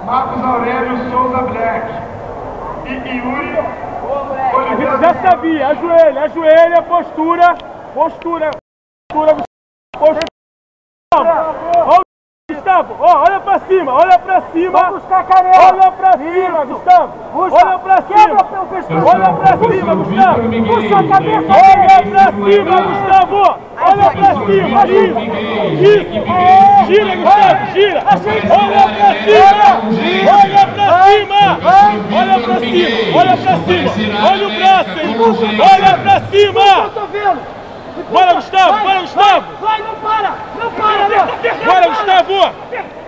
Marcos Aurélio Souza Black. E Yuri Oliveira. Já sabia, ajoelha, postura. Gustavo, olha pra cima. Vai buscar a canela. Olha pra cima, Gustavo. Olha pra cima. Olha pra cima, Gustavo. Puxa a cabeça. Olha pra cima, Gustavo. Olha pra cima. Isso. Gira, Gustavo, gira. Olha pra cima. Olha pra cima. Olha pra cima. Olha o braço, hein. Olha pra cima. Bora, Gustavo. Vai, não para, não. Bora, Gustavo.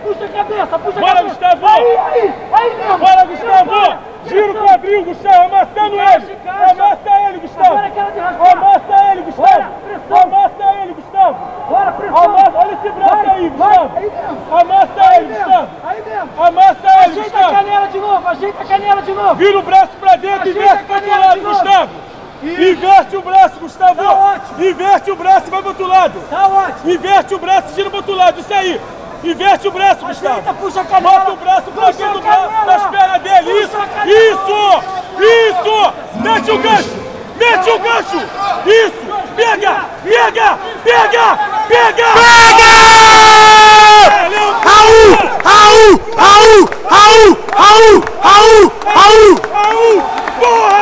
Puxa a cabeça. Bora, Gustavo. Aí mesmo. Bora, Gustavo. Gira o quadril, Gustavo. Amassando ele. Amassa ele, Gustavo. Amassa ele, Gustavo. Bora, pressão. Olha esse braço aí, Gustavo. Amassa ele, Gustavo. Aí mesmo. Amassa ele, Ajeita a Gustavo. canela de novo, Vira o braço pra dentro e inverte pro outro lado, Gustavo. Inverte o braço, Gustavo. Tá ótimo. Inverte o braço e vai pro outro lado. Tá ótimo. Inverte o braço e gira pro outro lado. Isso aí. Inverte o braço, Gustavo. Ajeita, puxa a canela. Bota o braço pra Puxa dentro a canela. das pernas dele. Puxa a canela. Isso. Mete o gancho. Isso. Pega. Raul! Porra!